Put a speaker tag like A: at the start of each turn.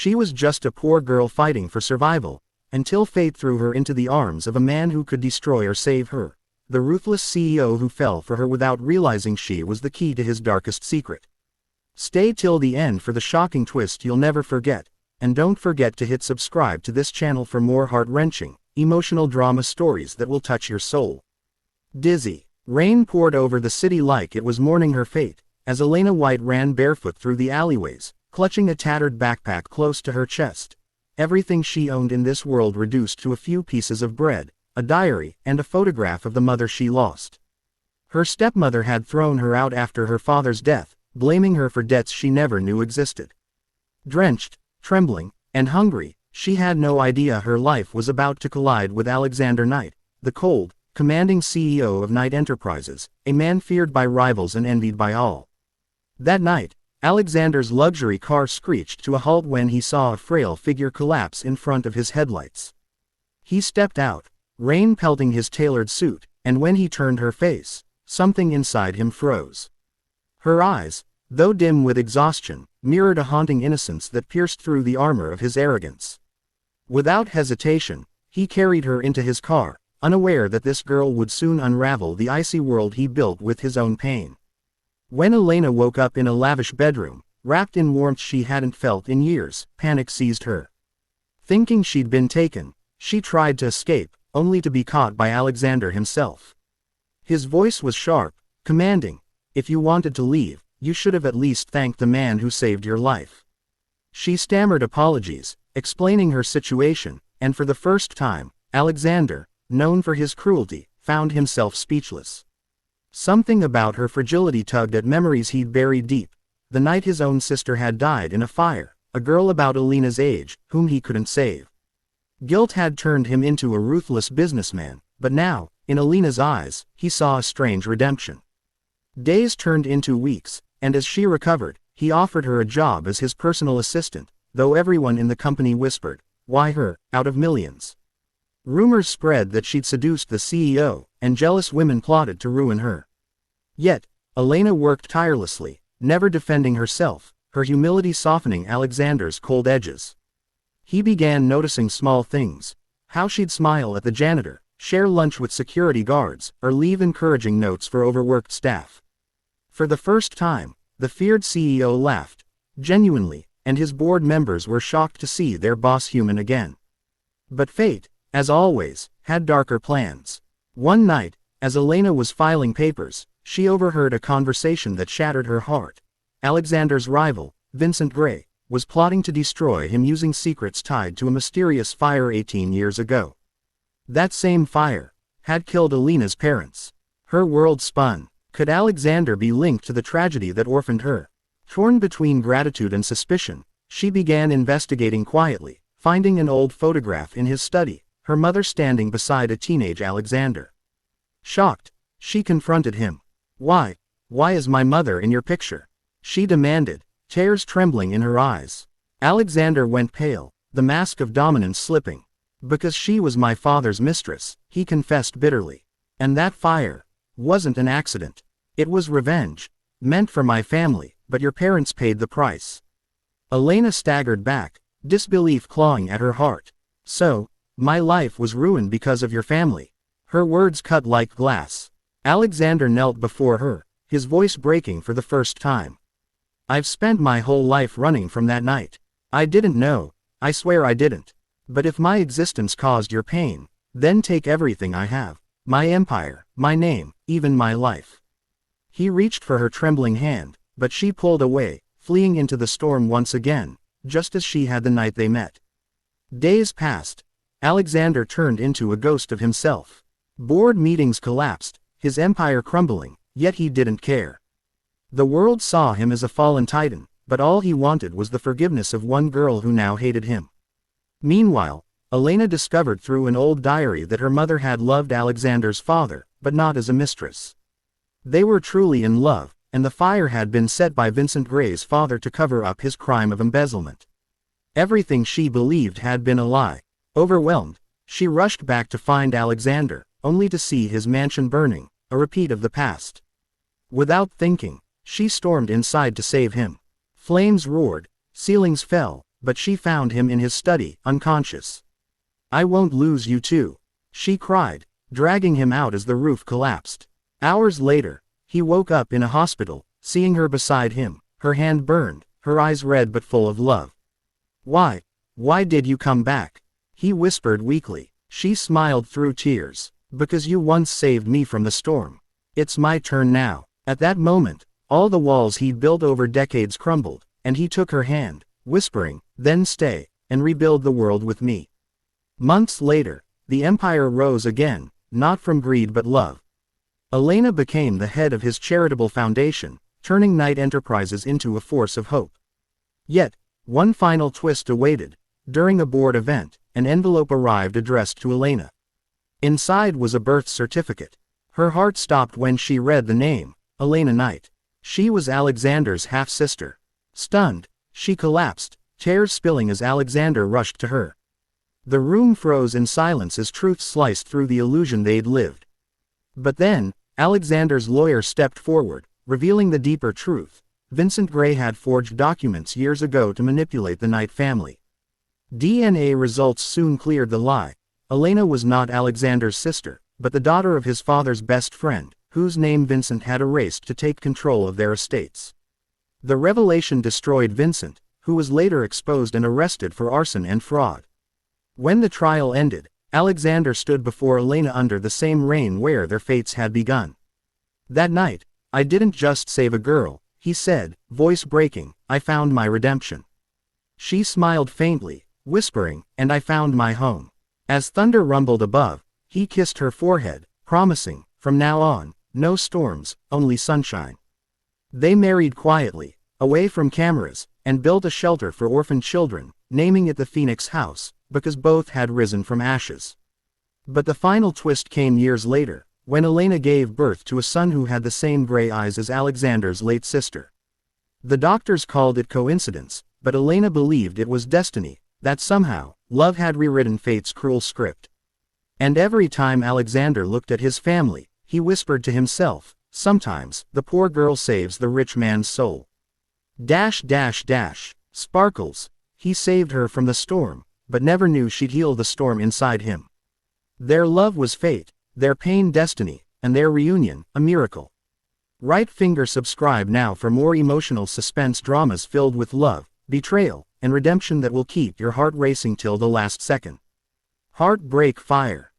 A: She was just a poor girl fighting for survival, until fate threw her into the arms of a man who could destroy or save her, the ruthless CEO who fell for her without realizing she was the key to his darkest secret. Stay till the end for the shocking twist you'll never forget, and don't forget to hit subscribe to this channel for more heart-wrenching, emotional drama stories that will touch your soul. Dizzy. Rain poured over the city like it was mourning her fate, as Elena White ran barefoot through the alleyways, clutching a tattered backpack close to her chest. Everything she owned in this world reduced to a few pieces of bread, a diary, and a photograph of the mother she lost. Her stepmother had thrown her out after her father's death, blaming her for debts she never knew existed. Drenched, trembling, and hungry, she had no idea her life was about to collide with Alexander Knight, the cold, commanding CEO of Knight Enterprises, a man feared by rivals and envied by all. That night, Alexander's luxury car screeched to a halt when he saw a frail figure collapse in front of his headlights. He stepped out, rain pelting his tailored suit, and when he turned her face, something inside him froze. Her eyes, though dim with exhaustion, mirrored a haunting innocence that pierced through the armor of his arrogance. Without hesitation, he carried her into his car, unaware that this girl would soon unravel the icy world he built with his own pain. When Elena woke up in a lavish bedroom, wrapped in warmth she hadn't felt in years, panic seized her. Thinking she'd been taken, she tried to escape, only to be caught by Alexander himself. His voice was sharp, commanding, "If you wanted to leave, you should have at least thanked the man who saved your life." She stammered apologies, explaining her situation, and for the first time, Alexander, known for his cruelty, found himself speechless. Something about her fragility tugged at memories he'd buried deep. The night his own sister had died in a fire, a girl about Elena's age, whom he couldn't save. Guilt had turned him into a ruthless businessman, but now, in Elena's eyes, he saw a strange redemption. Days turned into weeks, and as she recovered, he offered her a job as his personal assistant, though everyone in the company whispered, "Why her, out of millions?" Rumors spread that she'd seduced the CEO, and jealous women plotted to ruin her. Yet, Elena worked tirelessly, never defending herself, her humility softening Alexander's cold edges. He began noticing small things: how she'd smile at the janitor, share lunch with security guards, or leave encouraging notes for overworked staff. For the first time, the feared CEO laughed, genuinely, and his board members were shocked to see their boss human again. But fate, as always, had darker plans. One night, as Elena was filing papers, she overheard a conversation that shattered her heart. Alexander's rival, Vincent Gray, was plotting to destroy him using secrets tied to a mysterious fire 18 years ago. That same fire had killed Elena's parents. Her world spun. Could Alexander be linked to the tragedy that orphaned her? Torn between gratitude and suspicion, she began investigating quietly, finding an old photograph in his study, her mother standing beside a teenage Alexander. Shocked, she confronted him. "Why is my mother in your picture?" she demanded, tears trembling in her eyes. Alexander went pale, the mask of dominance slipping. "Because she was my father's mistress," he confessed bitterly. "And that fire wasn't an accident. It was revenge, meant for my family, but your parents paid the price." Elena staggered back, disbelief clawing at her heart. "So, my life was ruined because of your family?" Her words cut like glass. Alexander knelt before her, his voice breaking for the first time. "I've spent my whole life running from that night. I didn't know, I swear I didn't. But if my existence caused your pain, then take everything I have. My empire, my name, even my life." He reached for her trembling hand, but she pulled away, fleeing into the storm once again, just as she had the night they met. Days passed. Alexander turned into a ghost of himself. Board meetings collapsed, his empire crumbling, yet he didn't care. The world saw him as a fallen titan, but all he wanted was the forgiveness of one girl who now hated him. Meanwhile, Elena discovered through an old diary that her mother had loved Alexander's father, but not as a mistress. They were truly in love, and the fire had been set by Vincent Gray's father to cover up his crime of embezzlement. Everything she believed had been a lie. Overwhelmed, she rushed back to find Alexander, only to see his mansion burning, a repeat of the past. Without thinking, she stormed inside to save him. Flames roared, ceilings fell, but she found him in his study, unconscious. "I won't lose you too," she cried, dragging him out as the roof collapsed. Hours later, he woke up in a hospital, seeing her beside him, her hand burned, her eyes red but full of love. Why did you come back?" he whispered weakly. She smiled through tears. "Because you once saved me from the storm. It's my turn now." At that moment, all the walls he'd built over decades crumbled, and he took her hand, whispering, "Then stay, and rebuild the world with me." Months later, the empire rose again, not from greed but love. Elena became the head of his charitable foundation, turning Knight Enterprises into a force of hope. Yet, one final twist awaited. During a board event, an envelope arrived addressed to Elena. Inside was a birth certificate. Her heart stopped when she read the name, Elena Knight. She was Alexander's half-sister. Stunned, she collapsed, tears spilling as Alexander rushed to her. The room froze in silence as truth sliced through the illusion they'd lived. But then, Alexander's lawyer stepped forward, revealing the deeper truth. Vincent Gray had forged documents years ago to manipulate the Knight family. DNA results soon cleared the lie. Elena was not Alexander's sister, but the daughter of his father's best friend, whose name Vincent had erased to take control of their estates. The revelation destroyed Vincent, who was later exposed and arrested for arson and fraud. When the trial ended, Alexander stood before Elena under the same rain where their fates had begun. That night, "I didn't just save a girl," he said, voice breaking, "I found my redemption." She smiled faintly, whispering, "And I found my home." As thunder rumbled above, he kissed her forehead, promising, "From now on, no storms, only sunshine." They married quietly, away from cameras, and built a shelter for orphaned children, naming it the Phoenix House, because both had risen from ashes. But the final twist came years later, when Elena gave birth to a son who had the same gray eyes as Alexander's late sister. The doctors called it coincidence, but Elena believed it was destiny, that somehow, love had rewritten fate's cruel script. And every time Alexander looked at his family, he whispered to himself, "Sometimes, the poor girl saves the rich man's soul." Sparkles. He saved her from the storm, but never knew she'd heal the storm inside him. Their love was fate, their pain destiny, and their reunion, a miracle. Right finger subscribe now for more emotional suspense dramas filled with love, betrayal, and redemption that will keep your heart racing till the last second. Heartbreak Fire.